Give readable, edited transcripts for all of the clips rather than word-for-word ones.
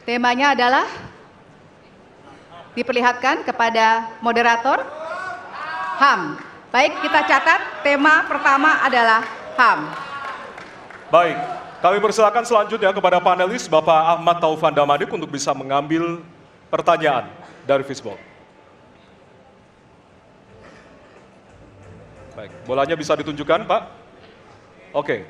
Temanya adalah diperlihatkan kepada moderator HAM. Baik, kita catat tema pertama adalah HAM. Baik, kami persilakan selanjutnya kepada panelis Bapak Ahmad Taufan Damadik untuk bisa mengambil pertanyaan dari Fishball. Baik, bolanya bisa ditunjukkan, Pak? Oke,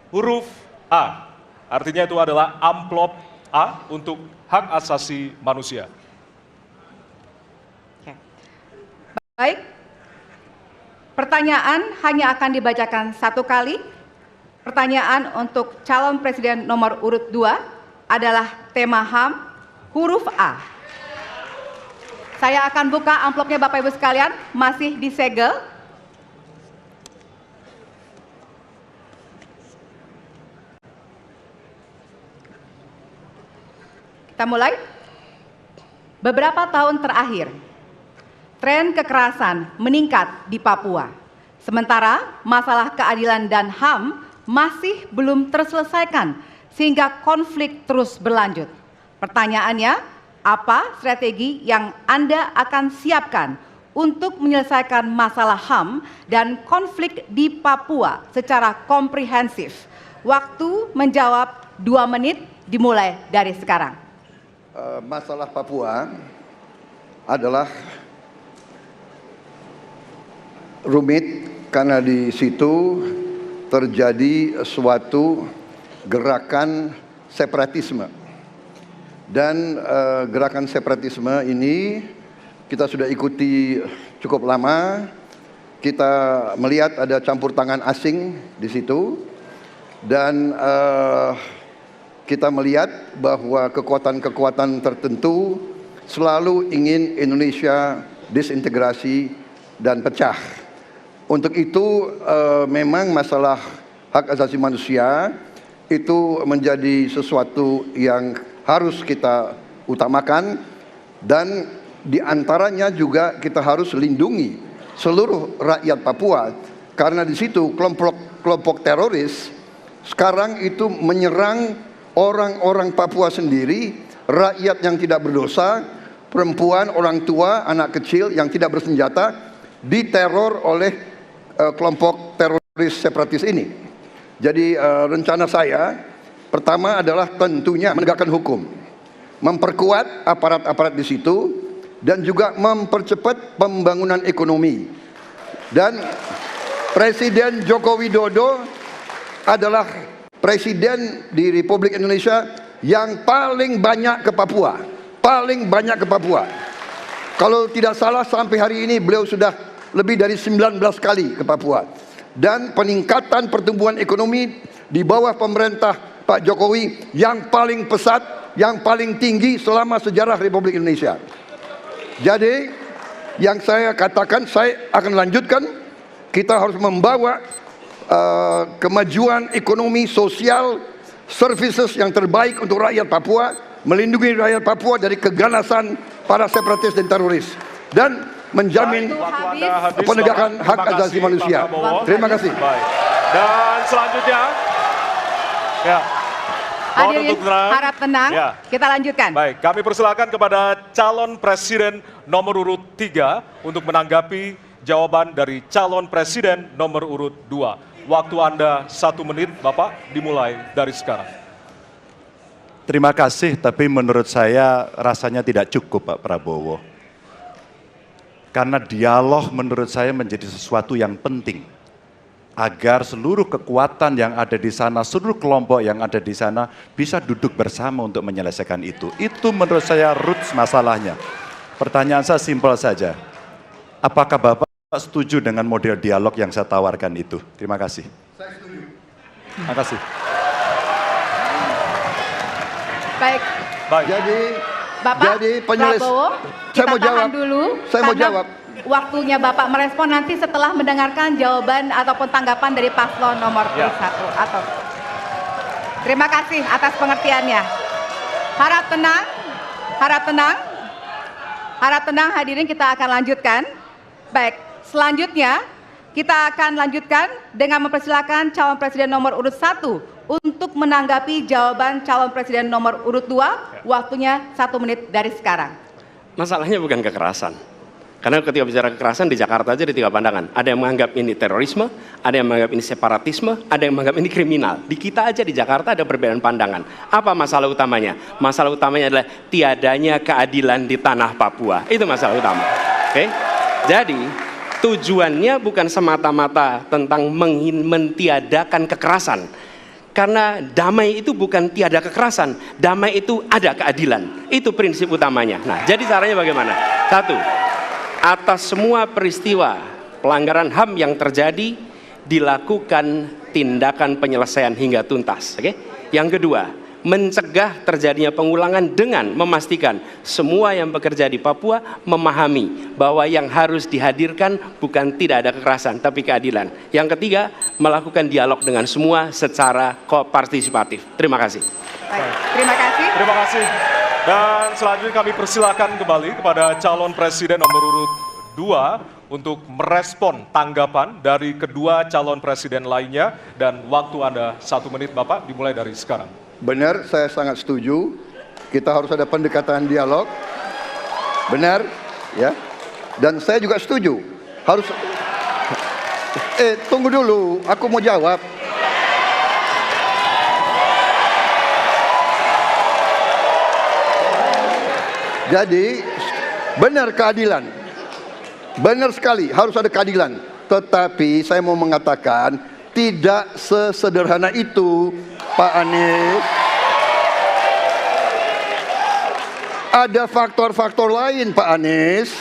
huruf A, artinya itu adalah amplop A untuk hak asasi manusia. Oke. Baik, pertanyaan hanya akan dibacakan satu kali. Pertanyaan untuk calon presiden nomor urut 2 adalah tema HAM, huruf A. Saya akan buka amplopnya Bapak Ibu sekalian, masih disegel. Kita mulai. Beberapa tahun terakhir, tren kekerasan meningkat di Papua. Sementara masalah keadilan dan HAM masih belum terselesaikan sehingga konflik terus berlanjut. Pertanyaannya, apa strategi yang Anda akan siapkan untuk menyelesaikan masalah HAM dan konflik di Papua secara komprehensif? Waktu menjawab 2 menit dimulai dari sekarang. Masalah Papua adalah rumit karena di situ terjadi suatu gerakan separatisme. Dan gerakan separatisme ini kita sudah ikuti cukup lama. Kita melihat ada campur tangan asing di situ. Dan kita melihat bahwa kekuatan-kekuatan tertentu selalu ingin Indonesia disintegrasi dan pecah. Untuk itu memang masalah hak asasi manusia itu menjadi sesuatu yang harus kita utamakan, dan diantaranya juga kita harus lindungi seluruh rakyat Papua, karena di situ kelompok teroris sekarang itu menyerang orang-orang Papua sendiri, rakyat yang tidak berdosa, perempuan, orang tua, anak kecil yang tidak bersenjata, diteror oleh kelompok teroris separatis ini. Jadi rencana saya pertama adalah tentunya menegakkan hukum, memperkuat aparat-aparat di situ, dan juga mempercepat pembangunan ekonomi. Dan Presiden Joko Widodo adalah Presiden di Republik Indonesia yang paling banyak ke Papua. Paling banyak ke Papua. Kalau tidak salah sampai hari ini beliau sudah lebih dari 19 kali ke Papua. Dan peningkatan pertumbuhan ekonomi di bawah pemerintah Pak Jokowi yang paling pesat, yang paling tinggi selama sejarah Republik Indonesia. Jadi yang saya katakan, saya akan lanjutkan, kita harus membawa kemajuan ekonomi, sosial, services yang terbaik untuk rakyat Papua, melindungi rakyat Papua dari keganasan para separatis dan teroris, dan menjamin penegakan hak asasi manusia. Terima kasih. Baik. Dan selanjutnya, ya, hadirin harap tenang, ya. Kita lanjutkan. Baik, kami persilakan kepada calon presiden nomor urut 3 untuk menanggapi jawaban dari calon presiden nomor urut 2. Waktu Anda 1 menit, Bapak, dimulai dari sekarang. Terima kasih, tapi menurut saya rasanya tidak cukup, Pak Prabowo. Karena dialog menurut saya menjadi sesuatu yang penting. Agar seluruh kekuatan yang ada di sana, seluruh kelompok yang ada di sana bisa duduk bersama untuk menyelesaikan itu. Itu menurut saya roots masalahnya. Pertanyaan saya simpel saja. Apakah Bapak setuju dengan model dialog yang saya tawarkan itu? Terima kasih. Saya setuju. Terima kasih. Baik. Jadi Bapak Prabowo, saya mau jawab dulu. Saya mau jawab. Waktunya Bapak merespon nanti setelah mendengarkan jawaban ataupun tanggapan dari paslon nomor 1 atau. Terima kasih atas pengertiannya. Harap tenang, harap tenang, harap tenang hadirin, kita akan lanjutkan. Baik, selanjutnya kita akan lanjutkan dengan mempersilakan calon presiden nomor urut 1 untuk menanggapi jawaban calon presiden nomor urut 2. Waktunya 1 menit dari sekarang. Masalahnya bukan kekerasan. Karena ketika bicara kekerasan di Jakarta aja ada 3 pandangan. Ada yang menganggap ini terorisme, ada yang menganggap ini separatisme, ada yang menganggap ini kriminal. Di kita aja di Jakarta ada perbedaan pandangan. Apa masalah utamanya? Masalah utamanya adalah tiadanya keadilan di tanah Papua. Itu masalah utama. Oke? Jadi tujuannya bukan semata-mata tentang mentiadakan kekerasan. Karena damai itu bukan tiada kekerasan, damai itu ada keadilan. Itu prinsip utamanya. Nah, jadi caranya bagaimana? 1, atas semua peristiwa pelanggaran HAM yang terjadi, dilakukan tindakan penyelesaian hingga tuntas. Oke? Yang kedua, mencegah terjadinya pengulangan dengan memastikan semua yang bekerja di Papua memahami bahwa yang harus dihadirkan bukan tidak ada kekerasan, tapi keadilan. Yang ketiga, melakukan dialog dengan semua secara partisipatif. Terima kasih. Baik, terima kasih. Terima kasih. Dan selanjutnya kami persilakan kembali kepada calon presiden nomor urut 2 untuk merespon tanggapan dari kedua calon presiden lainnya, dan waktu Anda 1 menit Bapak, dimulai dari sekarang. Benar, saya sangat setuju. Kita harus ada pendekatan dialog. Benar, ya. Dan saya juga setuju. Harus. Tunggu dulu, aku mau jawab. Jadi, benar keadilan. Benar sekali, harus ada keadilan. Tetapi saya mau mengatakan, tidak sesederhana itu, Pak Anies. Ada faktor-faktor lain, Pak Anies.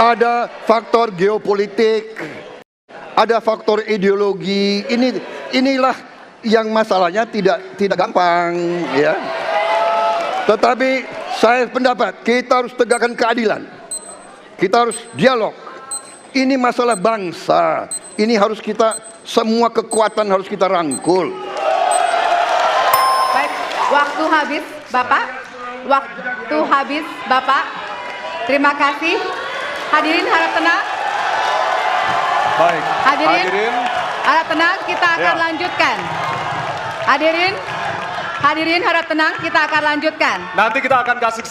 Ada faktor geopolitik, ada faktor ideologi. Inilah yang masalahnya tidak gampang, ya. Tetapi saya pendapat kita harus tegakkan keadilan. Kita harus dialog. Ini masalah bangsa. Ini harus kita, semua kekuatan harus kita rangkul. Baik, waktu habis Bapak. Waktu habis Bapak. Terima kasih. Hadirin harap tenang. Baik, Hadirin harap tenang, kita akan lanjutkan. Hadirin harap tenang, kita akan lanjutkan. Nanti kita akan kasih